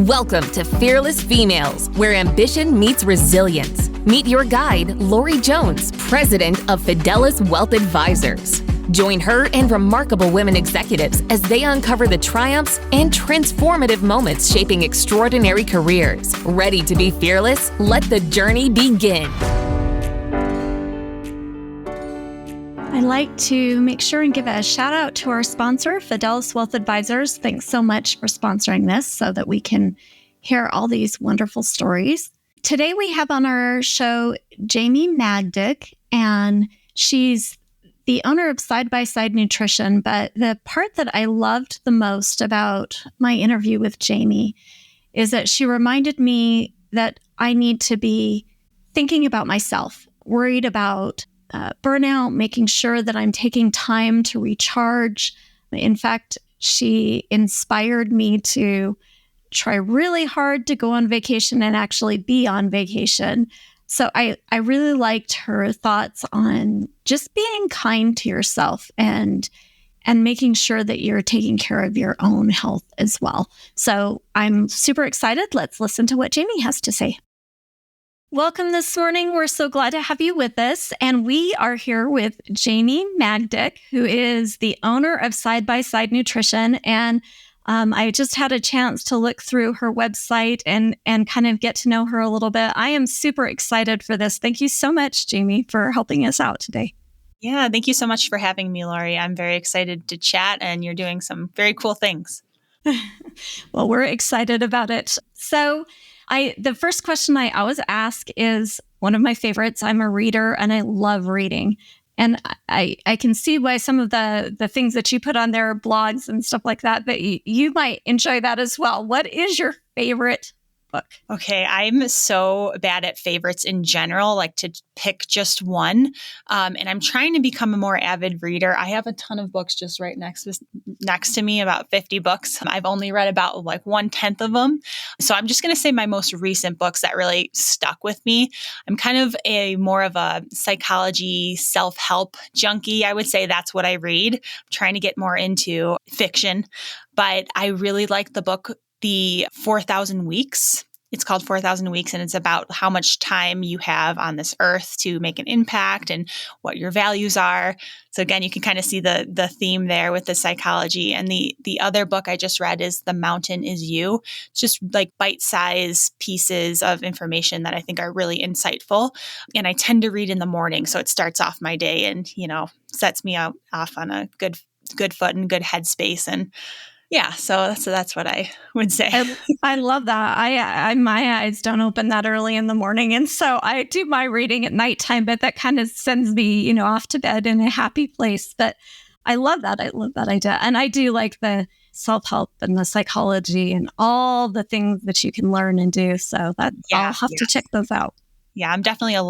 Welcome to Fearless Females, where ambition meets resilience. Meet your guide, Lori Jones, president of Fidelis Wealth Advisors. Join her and remarkable women executives as they uncover the triumphs and transformative moments shaping extraordinary careers. Ready to be fearless? Let the journey begin. I'd like to make sure and give a shout out to our sponsor, Fidelis Wealth Advisors. Thanks so much for sponsoring this so that we can hear all these wonderful stories. Today we have on our show Jamie Magdic, and she's the owner of Side by Side Nutrition. But the part that I loved the most about my interview with Jamie is that she reminded me that I need to be thinking about myself, worried about burnout, making sure that I'm taking time to recharge. In fact, she inspired me to try really hard to go on vacation and actually be on vacation. So I really liked her thoughts on just being kind to yourself and making sure that you're taking care of your own health as well. So I'm super excited. Let's listen to what Jamie has to say. Welcome this morning. We're so glad to have you with us. And we are here with Jamie Magdic, who is the owner of Side by Side Nutrition. And I just had a chance to look through her website and kind of get to know her a little bit. I am super excited for this. Thank you so much, Jamie, for helping us out today. Yeah, thank you so much for having me, Lori. I'm very excited to chat, and you're doing some very cool things. Well, we're excited about it. So the first question I always ask is one of my favorites. I'm a reader and I love reading. And I can see why some of the things that you put on their blogs and stuff like that you might enjoy that as well. What is your favorite book? Okay, I'm so bad at favorites in general, like to pick just one. And I'm trying to become a more avid reader. I have a ton of books just right next to me, about 50 books. I've only read about like 1/10 of them. So I'm just going to say my most recent books that really stuck with me. I'm kind of more of a psychology, self-help junkie. I would say that's what I read. I'm trying to get more into fiction, but I really like the book, The 4,000 Weeks. It's called 4,000 Weeks, and it's about how much time you have on this earth to make an impact and what your values are. So again, you can kind of see the theme there with the psychology. And the other book I just read is The Mountain Is You. It's just like bite-sized pieces of information that I think are really insightful. And I tend to read in the morning, so it starts off my day and, sets me off on a good foot and good headspace. And yeah, so that's what I would say. I love that. I my eyes don't open that early in the morning, and so I do my reading at nighttime. But that kind of sends me, off to bed in a happy place. But I love that. I love that idea, and I do like the self-help and the psychology and all the things that you can learn and do. So I'll have to check those out. Yeah, I'm definitely a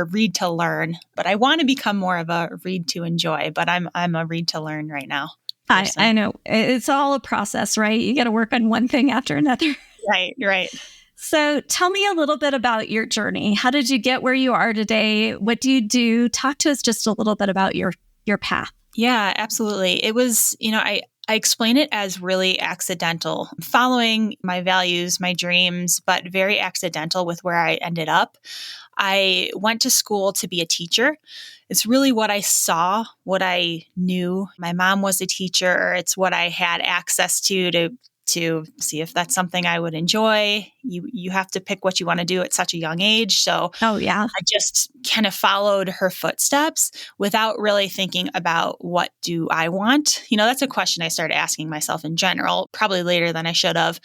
read to learn, but I want to become more of a read to enjoy. But I'm a read to learn right now. I know. It's all a process, right? You got to work on one thing after another. Right. So tell me a little bit about your journey. How did you get where you are today? What do you do? Talk to us just a little bit about your path. Yeah, absolutely. It was, I explain it as really accidental, following my values, my dreams, but very accidental with where I ended up. I went to school to be a teacher. It's really what I saw, what I knew. My mom was a teacher. It's what I had access to see if that's something I would enjoy. You have to pick what you want to do at such a young age. So I just kind of followed her footsteps without really thinking about what do I want. That's a question I started asking myself in general, probably later than I should have.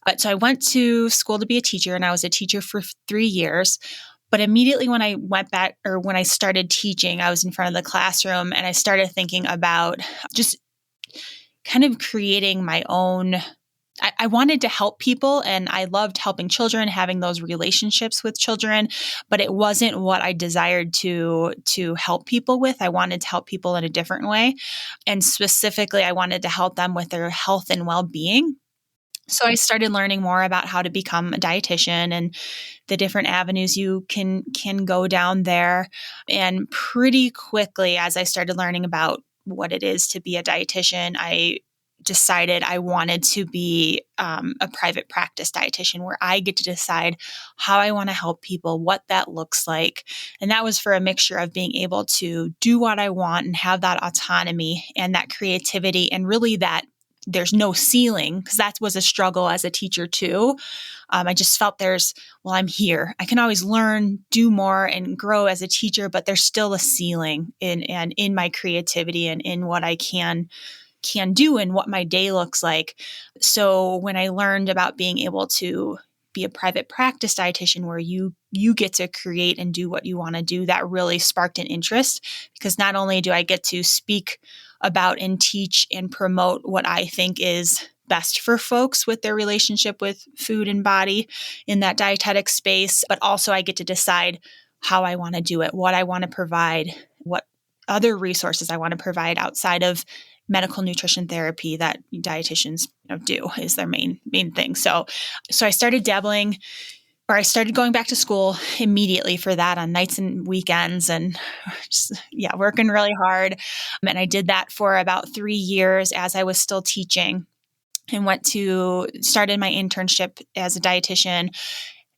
But so I went to school to be a teacher, and I was a teacher for 3 years. But immediately when I went back, or when I started teaching, I was in front of the classroom and I started thinking about just kind of creating my own. I wanted to help people, and I loved helping children, having those relationships with children, but it wasn't what I desired to help people with. I wanted to help people in a different way. And specifically, I wanted to help them with their health and well-being. So I started learning more about how to become a dietitian and the different avenues you can go down there. And pretty quickly, as I started learning about what it is to be a dietitian, I decided I wanted to be a private practice dietitian where I get to decide how I want to help people, what that looks like. And that was for a mixture of being able to do what I want and have that autonomy and that creativity, and really that there's no ceiling, because that was a struggle as a teacher too. I just felt I'm here. I can always learn, do more, and grow as a teacher, but there's still a ceiling in my creativity and in what I can do and what my day looks like. So when I learned about being able to be a private practice dietitian where you get to create and do what you want to do, that really sparked an interest, because not only do I get to speak about and teach and promote what I think is best for folks with their relationship with food and body in that dietetic space, but also I get to decide how I want to do it, what I want to provide, what other resources I want to provide outside of medical nutrition therapy that dietitians do is their main thing. So I started dabbling, or I started going back to school immediately for that on nights and weekends, and just, working really hard. And I did that for about 3 years as I was still teaching, and started my internship as a dietitian,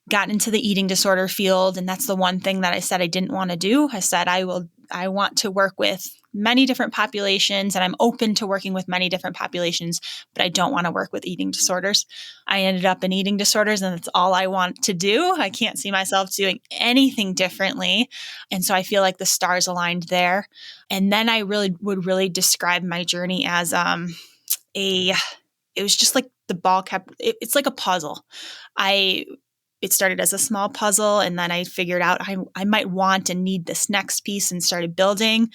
got into the eating disorder field. And that's the one thing that I said I didn't want to do. I said, I want to work with many different populations, and I'm open to working with many different populations, but I don't want to work with eating disorders. I ended up in eating disorders, and that's all I want to do. I can't see myself doing anything differently. And so I feel like the stars aligned there. And then I would really describe my journey as it was just like the ball kept, it's like a puzzle. It started as a small puzzle, and then I figured out I might want and need this next piece and started building.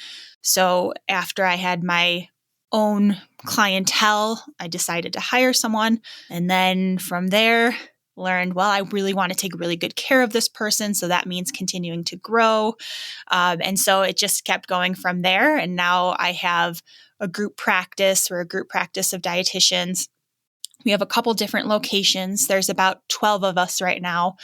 So after I had my own clientele, I decided to hire someone. And then from there, learned, I really want to take really good care of this person. So that means continuing to grow. And so it just kept going from there. And now I have a group practice. We're a group practice of dietitians. We have a couple different locations. There's about 12 of us right now.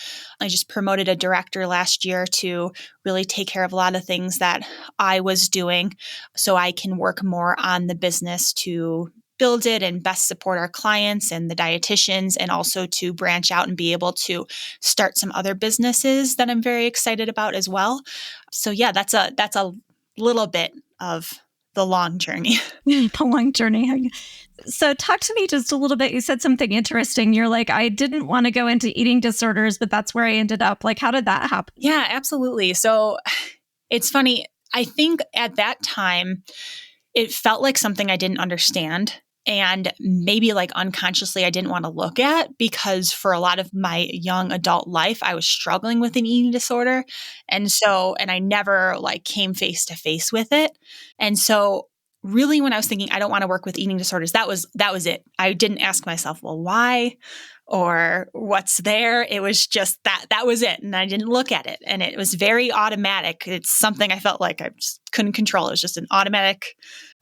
I just promoted a director last year to really take care of a lot of things that I was doing, so I can work more on the business to build it and best support our clients and the dietitians, and also to branch out and be able to start some other businesses that I'm very excited about as well. So that's a little bit of the long journey. The long journey. So talk to me just a little bit. You said something interesting. You're like, I didn't want to go into eating disorders, but that's where I ended up. Like, how did that happen? Yeah, absolutely. So it's funny. I think at that time, it felt like something I didn't understand. And maybe like unconsciously, I didn't want to look at, because for a lot of my young adult life, I was struggling with an eating disorder. And I never came face to face with it. And so really, when I was thinking, I don't want to work with eating disorders, that was it. I didn't ask myself, well, why or what's there? It was just that was it. And I didn't look at it. And it was very automatic. It's something I felt like I just couldn't control. It was just an automatic,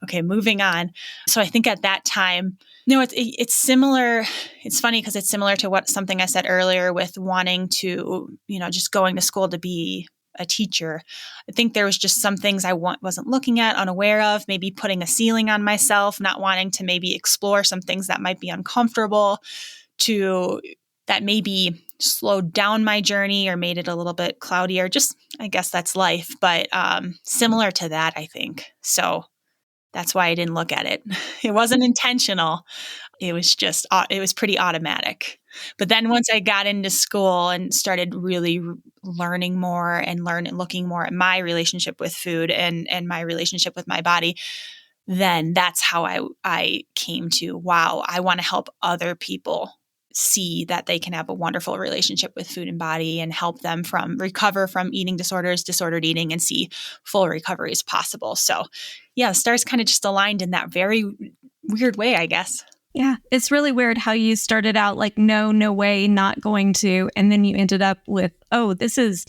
okay, moving on. So I think at that time, it's similar. It's funny because it's similar to something I said earlier with wanting to, just going to school to be a teacher. I think there was just some things I wasn't looking at, unaware of, maybe putting a ceiling on myself, not wanting to maybe explore some things that might be uncomfortable, that maybe slowed down my journey or made it a little bit cloudier. Just, I guess that's life, but similar to that, I think. So that's why I didn't look at it. It wasn't intentional. It was pretty automatic. But then once I got into school and started really learning more and looking more at my relationship with food and my relationship with my body, then that's how I came to, wow, I want to help other people see that they can have a wonderful relationship with food and body and help them recover from eating disorders, disordered eating, and see full recovery is possible. So the stars kind of just aligned in that very weird way, I guess. Yeah, it's really weird how you started out like, no way, not going to. And then you ended up with, oh, this is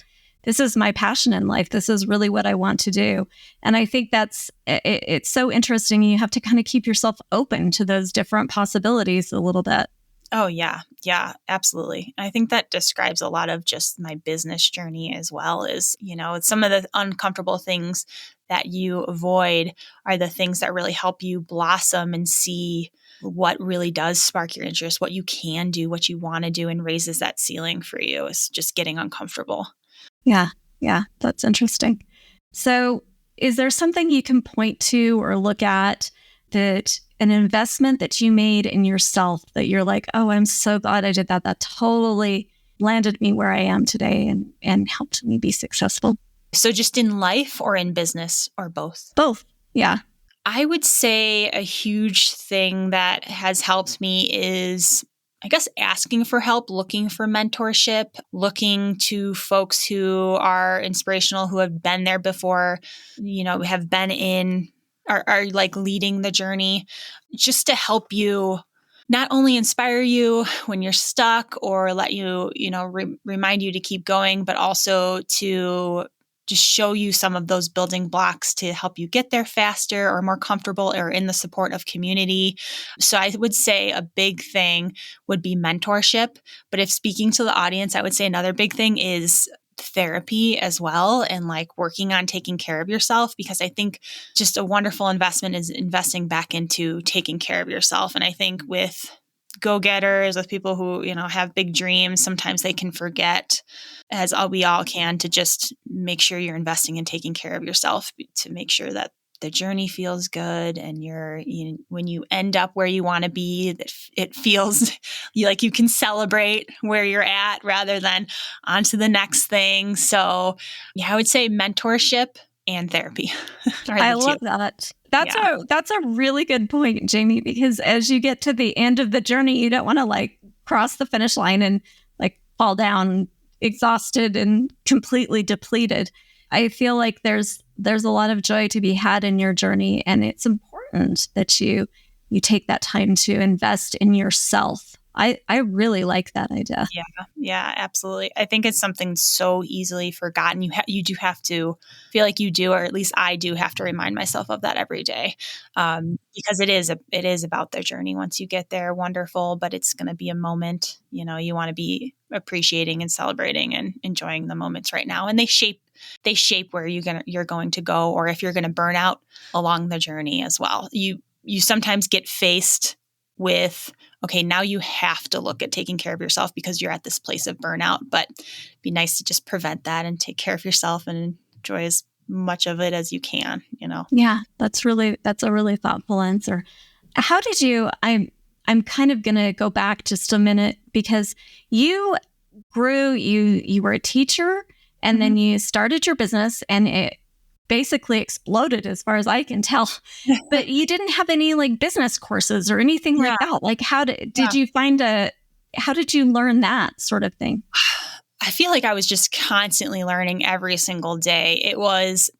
my passion in life. This is really what I want to do. And I think it's so interesting. You have to kind of keep yourself open to those different possibilities a little bit. Oh, yeah. Yeah, absolutely. I think that describes a lot of just my business journey as well, is, some of the uncomfortable things that you avoid are the things that really help you blossom and see what really does spark your interest, what you can do, what you want to do, and raises that ceiling for you is just getting uncomfortable. Yeah. Yeah. That's interesting. So is there something you can point to or look at that an investment that you made in yourself that you're like, oh, I'm so glad I did that. That totally landed me where I am today and helped me be successful? So just in life or in business or both? Both. Yeah. I would say a huge thing that has helped me is, I guess, asking for help, looking for mentorship, looking to folks who are inspirational, who have been there before, have been in, are like leading the journey, just to help you not only inspire you when you're stuck or let you, remind you to keep going, but also to just show you some of those building blocks to help you get there faster or more comfortable or in the support of community. So I would say a big thing would be mentorship. But if speaking to the audience, I would say another big thing is therapy as well, and like working on taking care of yourself, because I think just a wonderful investment is investing back into taking care of yourself. And I think with go-getters, with people who, have big dreams, sometimes they can forget, as we all can, to just make sure you're investing in taking care of yourself to make sure that the journey feels good, and when you end up where you want to be, that it feels like you can celebrate where you're at rather than on to the next thing. So yeah, I would say mentorship and therapy are I the two. love that. That's a really good point, Jamie, because as you get to the end of the journey, you don't want to like cross the finish line and like fall down exhausted and completely depleted. I feel like there's a lot of joy to be had in your journey, and it's important that you take that time to invest in yourself. I really like that idea. Yeah, absolutely. I think it's something so easily forgotten. You do have to feel like you do, or at least I do have to remind myself of that every day, because it is about their journey. Once you get there, wonderful, but it's going to be a moment. You want to be appreciating and celebrating and enjoying the moments right now, and they shape where you're going to go, or if you're going to burn out along the journey as well. You sometimes get faced with, okay, now you have to look at taking care of yourself because you're at this place of burnout, but it'd be nice to just prevent that and take care of yourself and enjoy as much of it as you can, Yeah, that's a really thoughtful answer. How did you, I'm kind of going to go back just a minute, because you grew, you were a teacher, and then you started your business, and it basically exploded as far as I can tell. But you didn't have any like business courses or anything like that. Like how did you how did you learn that sort of thing? I feel like I was just constantly learning every single day.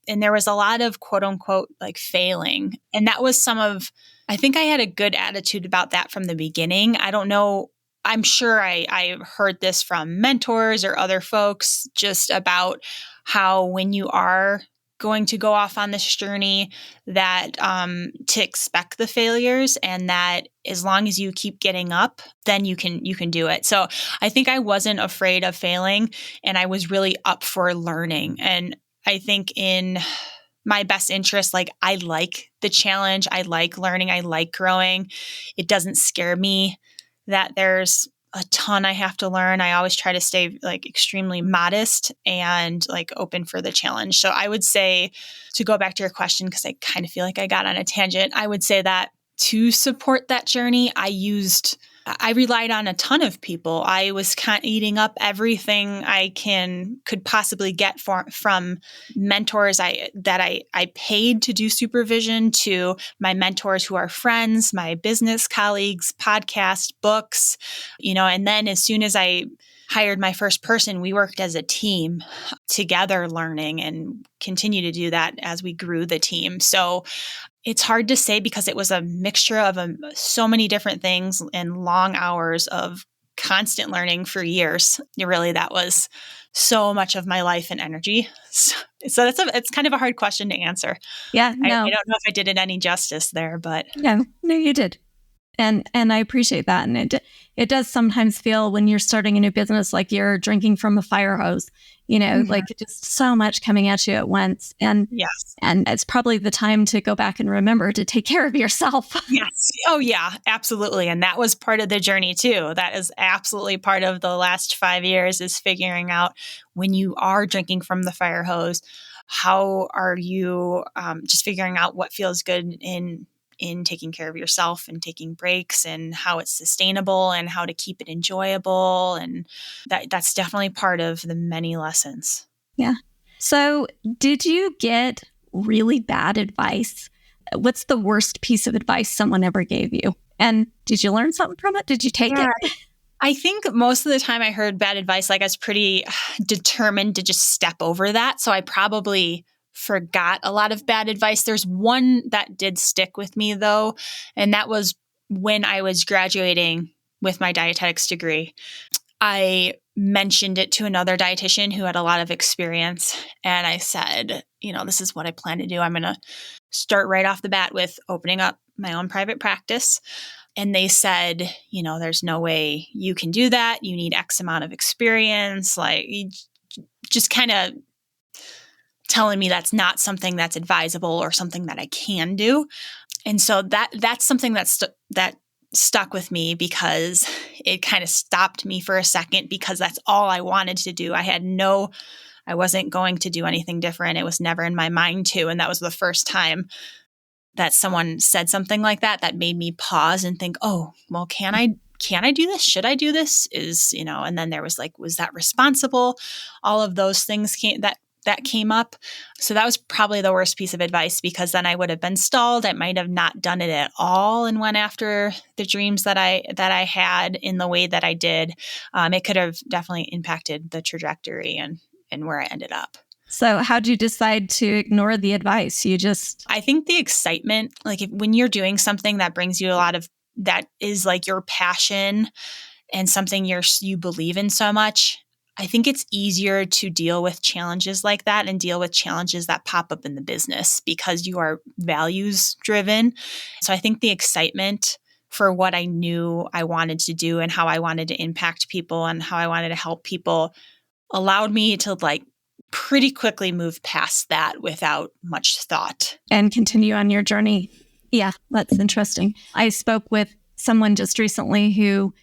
And there was a lot of quote unquote like failing. And that was I think I had a good attitude about that from the beginning. I don't know. I'm sure I heard this from mentors or other folks just about how when you are going to go off on this journey, that to expect the failures, and that as long as you keep getting up, then you can do it. So I think I wasn't afraid of failing, and I was really up for learning. And I think in my best interest, like I like the challenge, I like learning, I like growing. It doesn't scare me that there's a ton I have to learn. I always try to stay like extremely modest and like open for the challenge. So I would say, to go back to your question, because I kind of feel like I got on a tangent, I would say that to support that journey, I relied on a ton of people. I was eating up everything I could possibly get from mentors that I paid to do supervision, to my mentors who are friends, my business colleagues, podcasts, books, and then as soon as I hired my first person, we worked as a team together learning, and continue to do that as we grew the team. So it's hard to say, because it was a mixture of so many different things and long hours of constant learning for years. That was so much of my life and energy. So it's kind of a hard question to answer. Yeah, no. I don't know if I did it any justice there, but No, you did. And I appreciate that. And it does sometimes feel when you're starting a new business like you're drinking from a fire hose, like just so much coming at you at once. And Yes. and it's probably the time to go back and remember to take care of yourself. Yes. Oh, yeah, absolutely. And that was part of the journey too. That is absolutely part of the last 5 years, is figuring out when you are drinking from the fire hose, how are you just figuring out what feels good in taking care of yourself and taking breaks, and how it's sustainable and how to keep it enjoyable. And that's definitely part of the many lessons. Yeah. So did you get really bad advice? What's the worst piece of advice someone ever gave you? And did you learn something from it? Did you take it? I think most of the time I heard bad advice, like I was pretty determined to just step over that. So I probably forgot a lot of bad advice. There's one that did stick with me though, and that was when I was graduating with my dietetics degree. I mentioned it to another dietitian who had a lot of experience, and I said, this is what I plan to do. I'm going to start right off the bat with opening up my own private practice. And they said, there's no way you can do that. You need X amount of experience. Like, just kind of telling me that's not something that's advisable or something that I can do. And so that's something that stuck with me, because it kind of stopped me for a second, because that's all I wanted to do. I wasn't going to do anything different. It was never in my mind to. And that was the first time that someone said something like that made me pause and think, oh, well, can I do this? Should I do this? And then there was like, was that responsible? All of those things came up. So that was probably the worst piece of advice, because then I would have been stalled. I might have not done it at all and went after the dreams that I had in the way that I did. It could have definitely impacted the trajectory and where I ended up. So how'd you decide to ignore the advice? I think the excitement, like when you're doing something that brings you a lot of, that is like your passion and something you believe in so much, I think it's easier to deal with challenges like that and deal with challenges that pop up in the business, because you are values driven. So I think the excitement for what I knew I wanted to do and how I wanted to impact people and how I wanted to help people allowed me to pretty quickly move past that without much thought. And continue on your journey. Yeah, that's interesting. I spoke with someone just recently who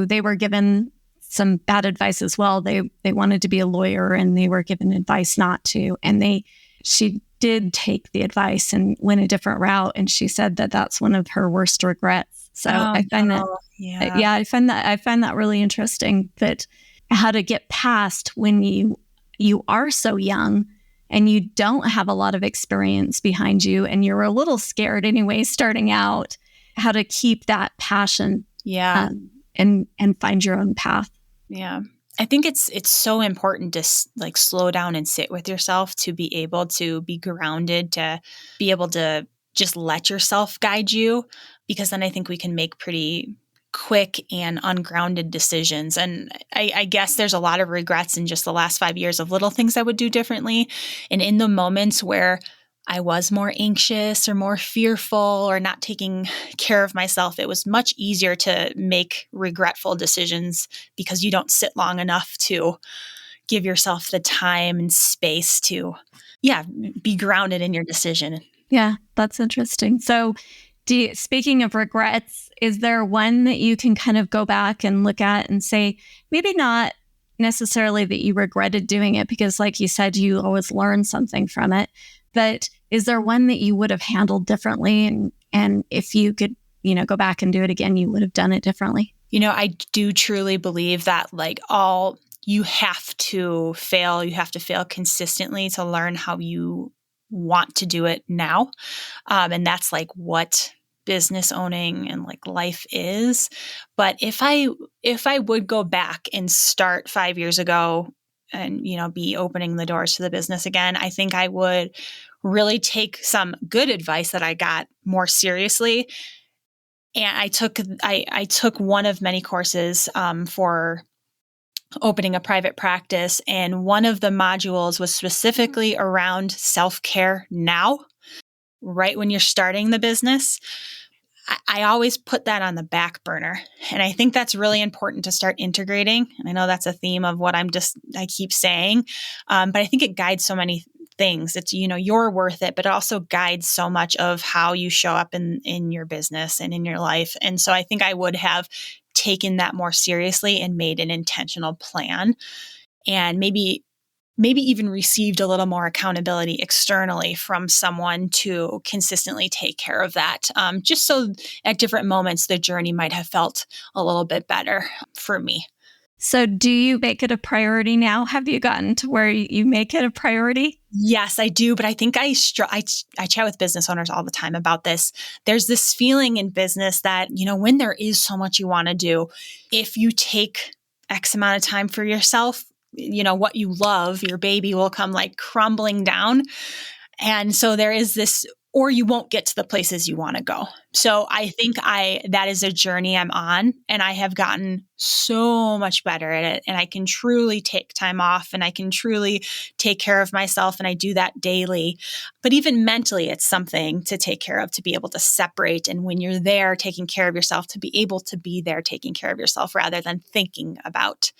they were given some bad advice as well. They wanted to be a lawyer, and they were given advice not to. And she did take the advice and went a different route. And she said that that's one of her worst regrets. So I find I find that really interesting, that how to get past when you are so young and you don't have a lot of experience behind you, and you're a little scared anyway starting out, how to keep that passion and find your own path. Yeah. I think it's so important to slow down and sit with yourself, to be able to be grounded, to be able to just let yourself guide you, because then I think we can make pretty quick and ungrounded decisions. And I guess there's a lot of regrets in just the last 5 years of little things I would do differently. And in the moments where I was more anxious or more fearful or not taking care of myself, it was much easier to make regretful decisions, because you don't sit long enough to give yourself the time and space to, be grounded in your decision. Yeah, that's interesting. So speaking of regrets, is there one that you can kind of go back and look at and say, maybe not necessarily that you regretted doing it, because like you said, you always learn something from it, but is there one that you would have handled differently? And if you could, go back and do it again, you would have done it differently? I do truly believe that you have to fail. You have to fail consistently to learn how you want to do it now. And that's what business owning and life is. But if I would go back and start 5 years ago and, be opening the doors to the business again, I think I would really take some good advice that I got more seriously. And I took one of many courses for opening a private practice. And one of the modules was specifically around self-care now, right when you're starting the business. I always put that on the back burner. And I think that's really important to start integrating. And I know that's a theme of what I keep saying. But I think it guides so many things. It's, you're worth it, but it also guides so much of how you show up in your business and in your life. And so I think I would have taken that more seriously and made an intentional plan, and maybe even received a little more accountability externally from someone to consistently take care of that. Just so at different moments, the journey might have felt a little bit better for me. So do you make it a priority now? Have you gotten to where you make it a priority? Yes, I do. But I think I chat with business owners all the time about this. There's this feeling in business that, when there is so much you want to do, if you take X amount of time for yourself, what you love, your baby will come like crumbling down. And so there is this, or you won't get to the places you want to go. So I think that is a journey I'm on, and I have gotten so much better at it. And I can truly take time off, and I can truly take care of myself. And I do that daily. But even mentally, it's something to take care of, to be able to separate. And when you're there taking care of yourself, to be able to be there taking care of yourself rather than thinking about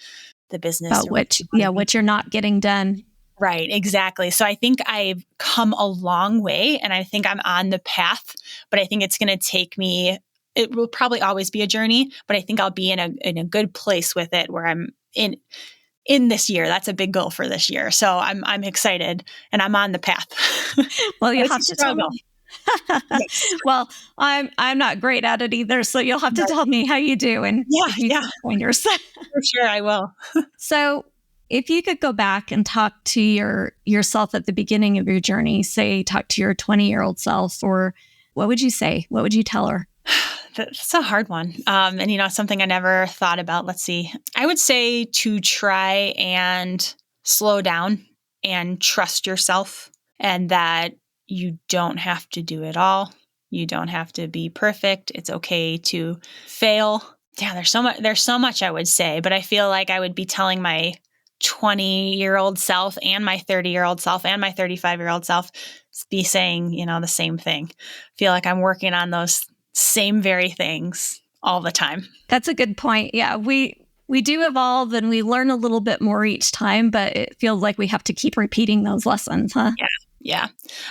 the business. About what you're not getting done. Right, exactly. So I think I've come a long way, and I think I'm on the path, but I think it's going to take me, it will probably always be a journey, but I think I'll be in a good place with it, where I'm in this year. That's a big goal for this year. So I'm excited, and I'm on the path. Well, you have to tell me. Well, I'm not great at it either, so you'll have to tell me how you do, and pointers. For sure, I will. So, if you could go back and talk to yourself at the beginning of your journey, say talk to your 20-year-old self, or what would you say? What would you tell her? That's a hard one. And something I never thought about. Let's see. I would say to try and slow down and trust yourself, and that you don't have to do it all. You don't have to be perfect. It's okay to fail. Yeah, there's so much I would say, but I feel like I would be telling my 20-year-old self and my 30-year-old self and my 35-year-old self be saying, the same thing. I feel like I'm working on those same very things all the time. That's a good point. Yeah, we do evolve, and we learn a little bit more each time, but it feels like we have to keep repeating those lessons, huh? Yeah.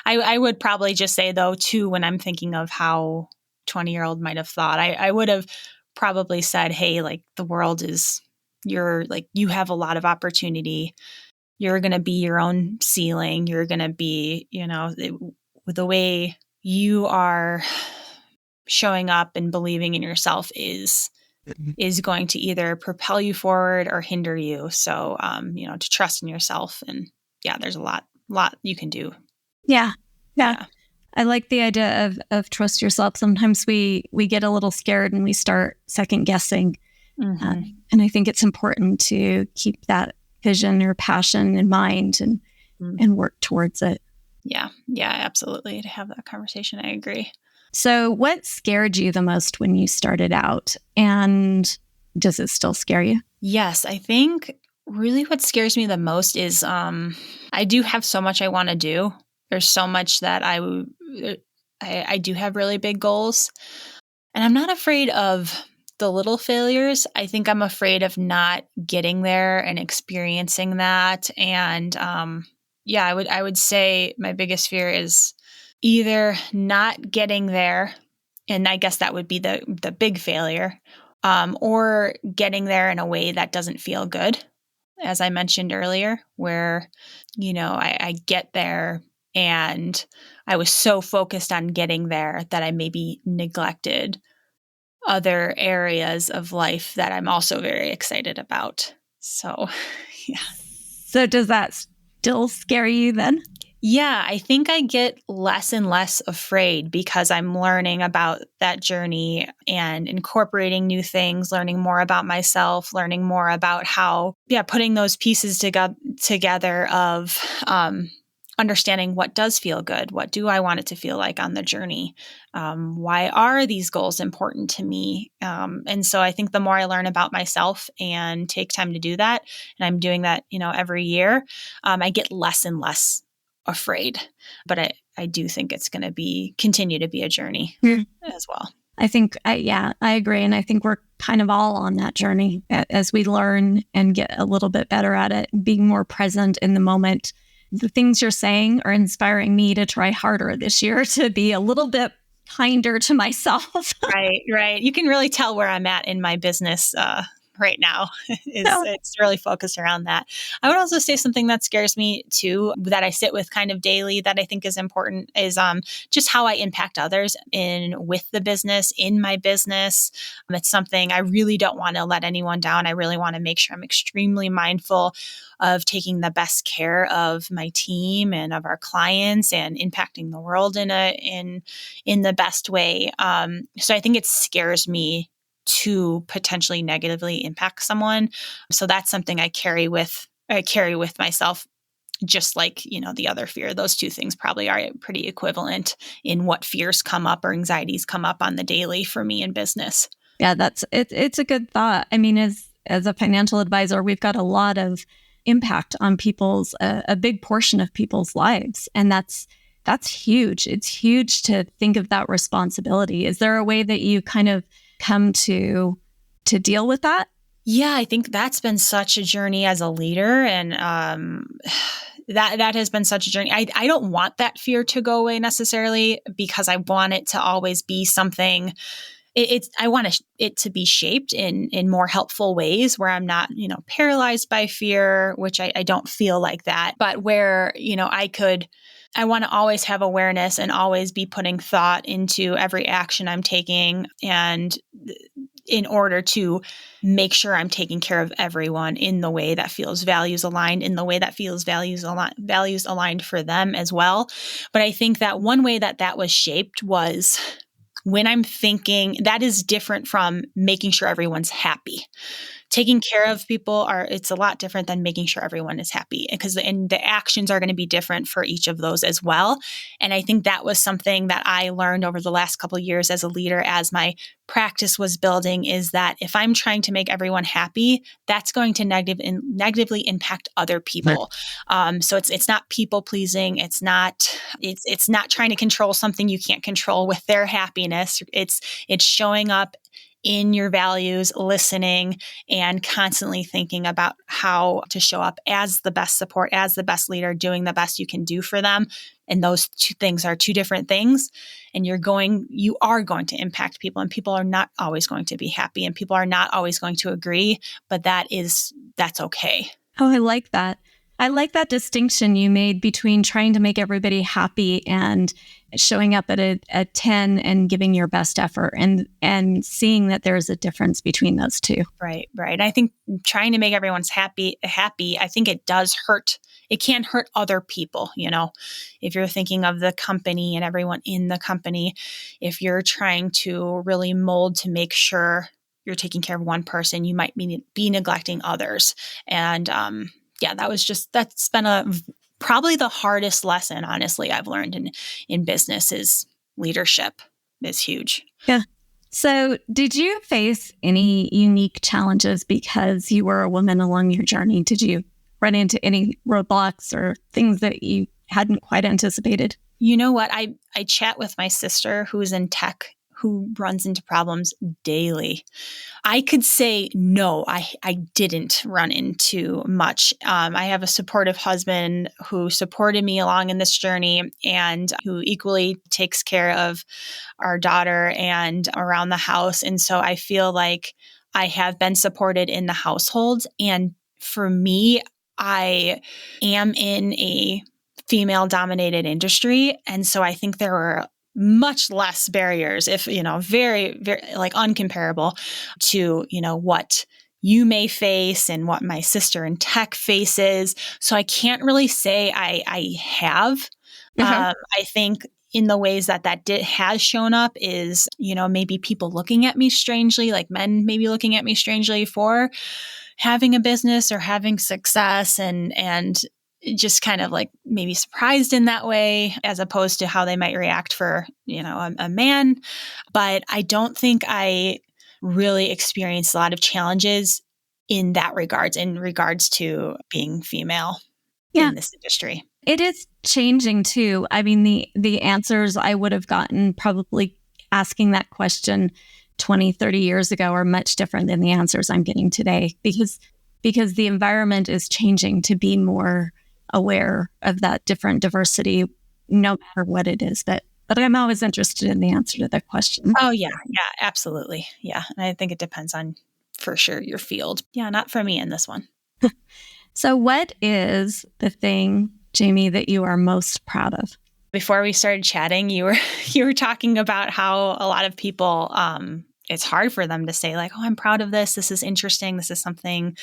I would probably just say, though, too, when I'm thinking of how 20-year-old might have thought, I would have probably said, hey, like, the world is, you have a lot of opportunity. You're going to be your own ceiling. You're going to be, the way you are showing up and believing in yourself is going to either propel you forward or hinder you. So, to trust in yourself, and there's a lot you can do. Yeah. I like the idea of trust yourself. Sometimes we get a little scared and we start second guessing. Mm-hmm. And I think it's important to keep that vision or passion in mind and work towards it. Yeah, absolutely. To have that conversation, I agree. So what scared you the most when you started out? And does it still scare you? Yes, I think really what scares me the most is I do have so much I want to do. There's so much that I do have really big goals. And I'm not afraid of the little failures. I think I'm afraid of not getting there and experiencing that. And I would say my biggest fear is either not getting there, and I guess that would be the big failure, or getting there in a way that doesn't feel good, as I mentioned earlier, where, I get there and I was so focused on getting there that I maybe neglected other areas of life that I'm also very excited about. So, yeah. So does that still scare you then? Yeah, I think I get less and less afraid because I'm learning about that journey and incorporating new things, learning more about myself, learning more about how, putting those pieces together of understanding what does feel good. What do I want it to feel like on the journey? Why are these goals important to me? And so I think the more I learn about myself and take time to do that, and I'm doing that, every year, I get less and less afraid. But I do think it's going to continue to be a journey as well. I agree. And I think we're kind of all on that journey as we learn and get a little bit better at it, being more present in the moment. The things you're saying are inspiring me to try harder this year to be a little bit kinder to myself. Right, right. You can really tell where I'm at in my business right now. So, It's really focused around that. I would also say something that scares me too, that I sit with kind of daily, that I think is important, is just how I impact others with the business, in my business. It's something I really don't want to let anyone down. I really want to make sure I'm extremely mindful of taking the best care of my team and of our clients and impacting the world in the best way. So I think it scares me to potentially negatively impact someone. So that's something I carry with myself, just like, the other fear. Those two things probably are pretty equivalent in what fears come up or anxieties come up on the daily for me in business. yeah, it's a good thought. I mean, as a financial advisor, we've got a lot of impact on a big portion of people's lives. And that's huge. It's huge to think of that responsibility. Is there a way that you kind of come to deal with that? Yeah, I think that's been such a journey as a leader. And that has been such a journey. I don't want that fear to go away necessarily, because I want it to always be something. I want it to be shaped in more helpful ways, where I'm not, paralyzed by fear, which I don't feel like that, but where, I want to always have awareness and always be putting thought into every action I'm taking, and in order to make sure I'm taking care of everyone in the way that feels values aligned, in the way that feels values aligned for them as well. But I think that one way that was shaped was when I'm thinking, that is different from making sure everyone's happy. Taking care of people it's a lot different than making sure everyone is happy, and the actions are going to be different for each of those as well. And I think that was something that I learned over the last couple of years as a leader, as my practice was building, is that if I'm trying to make everyone happy, that's going to negatively impact other people. So it's not people pleasing. It's not trying to control something you can't control with their happiness. It's showing up in your values, listening, and constantly thinking about how to show up as the best support, as the best leader, doing the best you can do for them. And those two things are two different things. And you are going to impact people, and people are not always going to be happy, and people are not always going to agree, but that's okay. Oh, I like that. I like that distinction you made between trying to make everybody happy and showing up at a 10 and giving your best effort, and seeing that there's a difference between those two. Right. I think trying to make everyone's happy, I think it does hurt. It can hurt other people. If you're thinking of the company and everyone in the company, if you're trying to really mold to make sure you're taking care of one person, you might be neglecting others. And, that's been probably the hardest lesson, honestly, I've learned in business, is leadership is huge. Yeah. So did you face any unique challenges because you were a woman along your journey? Did you run into any roadblocks or things that you hadn't quite anticipated? You know what? I chat with my sister, who's in tech, who runs into problems daily. I could say, no, I didn't run into much. I have a supportive husband who supported me along in this journey, and who equally takes care of our daughter and around the house. And so I feel like I have been supported in the household. And for me, I am in a female-dominated industry. And so I think there were much less barriers, if, very, very like uncomparable to, what you may face and what my sister in tech faces. So I can't really say I have. I think in the ways that has shown up is, maybe people looking at me strangely, like men maybe looking at me strangely for having a business or having success, and just kind of like maybe surprised in that way, as opposed to how they might react for, a man. But I don't think I really experienced a lot of challenges in regards to being female in this industry. It is changing too. I mean, the answers I would have gotten probably asking that question 20, 30 years ago are much different than the answers I'm getting today because the environment is changing to be more aware of that different diversity, no matter what it is. But I'm always interested in the answer to that question. Oh, yeah. Yeah, absolutely. Yeah. And I think it depends on, for sure, your field. Yeah, not for me in this one. So what is the thing, Jamie, that you are most proud of? Before we started chatting, you were talking about how a lot of people, it's hard for them to say like, oh, I'm proud of this. This is interesting. This is something,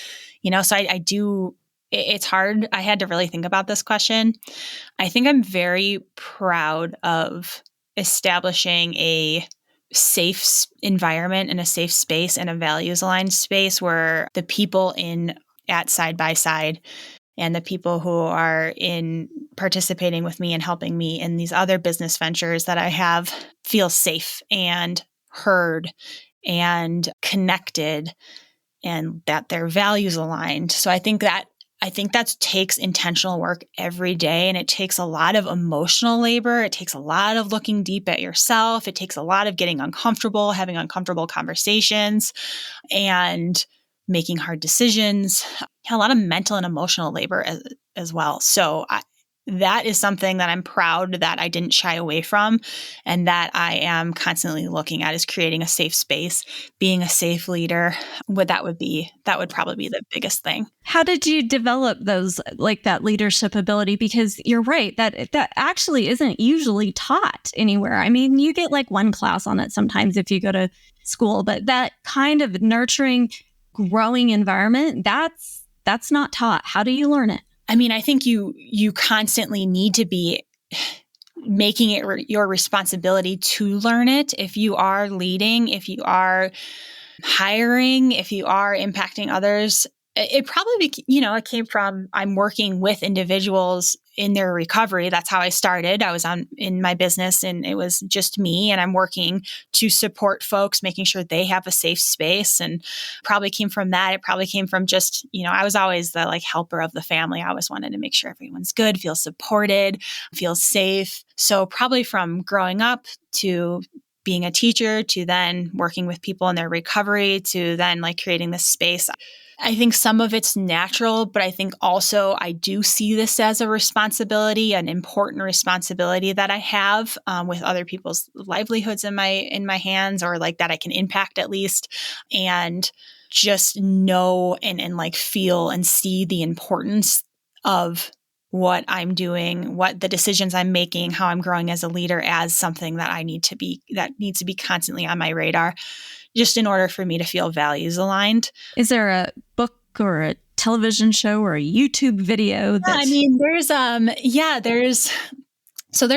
so I do, it's hard. I had to really think about this question. I think I'm very proud of establishing a safe environment and a safe space and a values aligned space where the people at Side by Side and the people who are in participating with me and helping me in these other business ventures that I have feel safe and heard and connected and that their values aligned. So I think that takes intentional work every day, and it takes a lot of emotional labor. It takes a lot of looking deep at yourself. It takes a lot of getting uncomfortable, having uncomfortable conversations, and making hard decisions. A lot of mental and emotional labor as well. So that is something that I'm proud that I didn't shy away from, and that I am constantly looking at is creating a safe space, being a safe leader. That would probably be the biggest thing. How did you develop those, like that leadership ability? Because you're right, that actually isn't usually taught anywhere. I mean, you get like one class on it sometimes if you go to school, but that kind of nurturing, growing environment, that's not taught. How do you learn it? I mean, I think you constantly need to be making it your responsibility to learn it. If you are leading, if you are hiring, if you are impacting others, it probably, it came from I'm working with individuals in their recovery. That's how I started. I was in my business and it was just me, and I'm working to support folks, making sure they have a safe space, and probably came from that. It probably came from just, I was always the like helper of the family. I always wanted to make sure everyone's good, feels supported, feels safe. So probably from growing up to being a teacher to then working with people in their recovery to then like creating this space. I think some of it's natural, but I think also I do see this as a responsibility, an important responsibility that I have with other people's livelihoods in my hands, or like that I can impact at least, and just know and like feel and see the importance of what I'm doing, what the decisions I'm making, how I'm growing as a leader as something that needs to be constantly on my radar, just in order for me to feel values aligned. Is there a book or a television show or a YouTube video? There's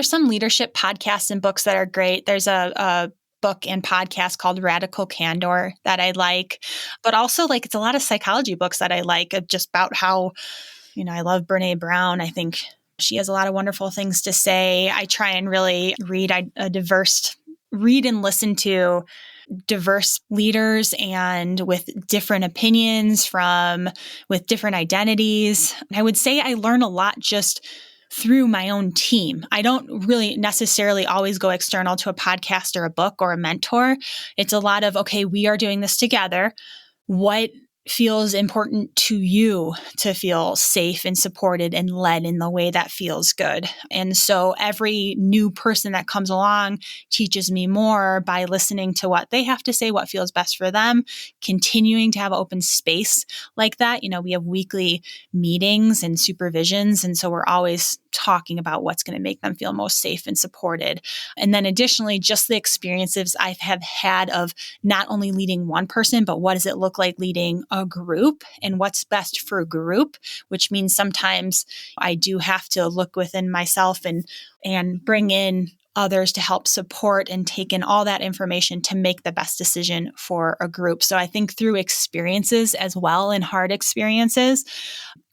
some leadership podcasts and books that are great. There's a book and podcast called Radical Candor that I like, but also like it's a lot of psychology books that I like, just about how, I love Brene Brown. I think she has a lot of wonderful things to say. I try and really read and listen to diverse leaders and with different opinions with different identities. I would say I learn a lot just through my own team. I don't really necessarily always go external to a podcast or a book or a mentor. It's a lot of, okay, we are doing this together. What feels important to you to feel safe and supported and led in the way that feels good. And so every new person that comes along teaches me more by listening to what they have to say, what feels best for them, continuing to have open space like that. We have weekly meetings and supervisions. And so we're always talking about what's going to make them feel most safe and supported. And then additionally, just the experiences I have had of not only leading one person, but what does it look like leading a group and what's best for a group, which means sometimes I do have to look within myself and bring in others to help support and take in all that information to make the best decision for a group. So I think through experiences as well, and hard experiences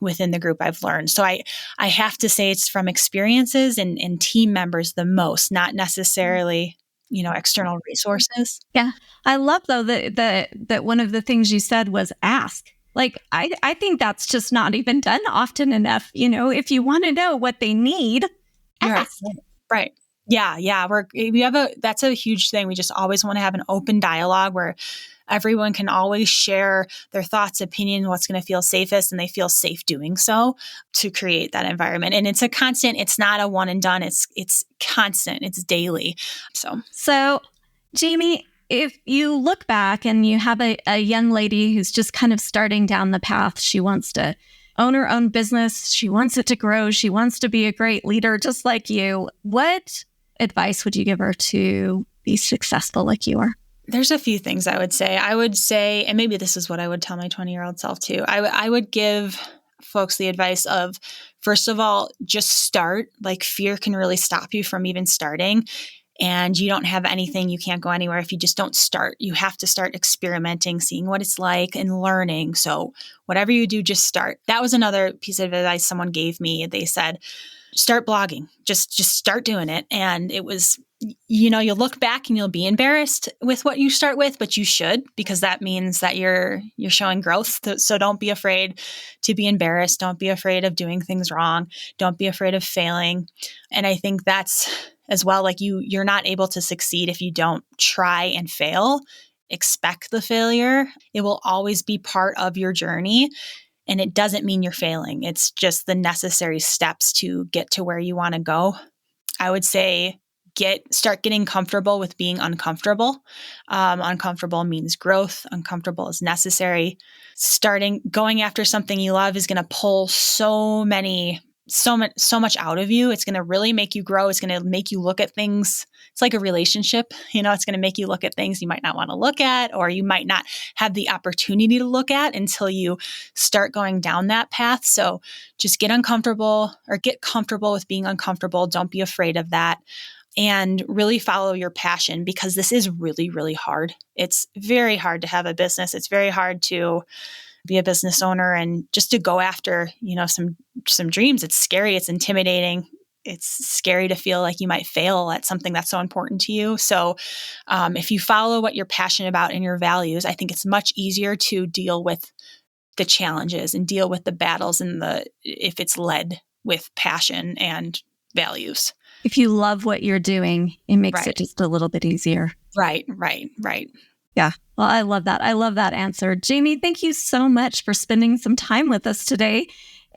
within the group, I've learned. So I have to say it's from experiences and team members the most, not necessarily, external resources. Yeah. I love though that one of the things you said was ask. Like, I think that's just not even done often enough. If you want to know what they need, ask. Right. Yeah. That's a huge thing. We just always want to have an open dialogue where everyone can always share their thoughts, opinion, what's going to feel safest, and they feel safe doing so to create that environment. And it's a constant, it's not a one and done. It's constant. It's daily. So Jamie, if you look back and you have a young lady who's just kind of starting down the path, she wants to own her own business. She wants it to grow. She wants to be a great leader, just like you. What advice would you give her to be successful like you are? There's a few things I would say. I would say, and maybe this is what I would tell my 20-year-old self too. I would give folks the advice of, first of all, just start. Like, fear can really stop you from even starting. And you don't have anything, you can't go anywhere if you just don't start. You have to start experimenting, seeing what it's like and learning. So whatever you do, just start. That was another piece of advice someone gave me. They said, start blogging, just start doing it. And it was, you'll look back and you'll be embarrassed with what you start with, but you should, because that means that you're showing growth. So don't be afraid to be embarrassed. Don't be afraid of doing things wrong. Don't be afraid of failing. And I think that's as well, like you're not able to succeed if you don't try and fail. Expect the failure. It will always be part of your journey. And it doesn't mean you're failing. It's just the necessary steps to get to where you want to go. I would say start getting comfortable with being uncomfortable. Uncomfortable means growth. Uncomfortable is necessary. Going after something you love is going to pull so much out of you. It's going to really make you grow. It's going to make you look at things. It's like a relationship. It's going to make you look at things you might not want to look at, or you might not have the opportunity to look at until you start going down that path. So just get uncomfortable, or get comfortable with being uncomfortable. Don't be afraid of that. And really follow your passion, because this is really, really hard. It's very hard to have a business. It's very hard to be a business owner and just to go after, some dreams. It's scary. It's intimidating. It's scary to feel like you might fail at something that's so important to you. So if you follow what you're passionate about and your values, I think it's much easier to deal with the challenges and deal with the battles if it's led with passion and values. If you love what you're doing, it makes it just a little bit easier. Right. Yeah. Well, I love that. I love that answer. Jamie, thank you so much for spending some time with us today.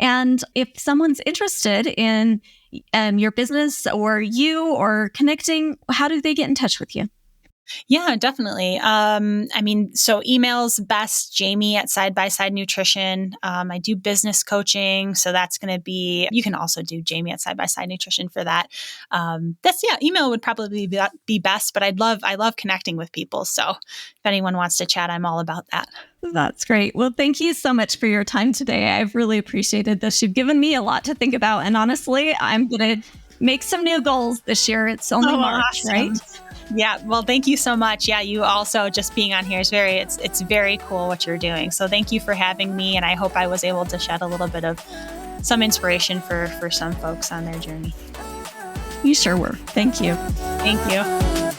And if someone's interested in your business or you or connecting, how do they get in touch with you? Yeah, definitely. So email's best, Jamie at Side by Side Nutrition. I do business coaching. So that's going to be, you can also do Jamie at Side by Side Nutrition for that. Email would probably be best, but I love connecting with people. So if anyone wants to chat, I'm all about that. That's great. Well, thank you so much for your time today. I've really appreciated this. You've given me a lot to think about. And honestly, I'm going to make some new goals this year. It's only March, awesome. Right? Yeah. Well, thank you so much. Yeah. You also just being on here is it's very cool what you're doing. So thank you for having me. And I hope I was able to shed a little bit of some inspiration for some folks on their journey. You sure were. Thank you. Thank you.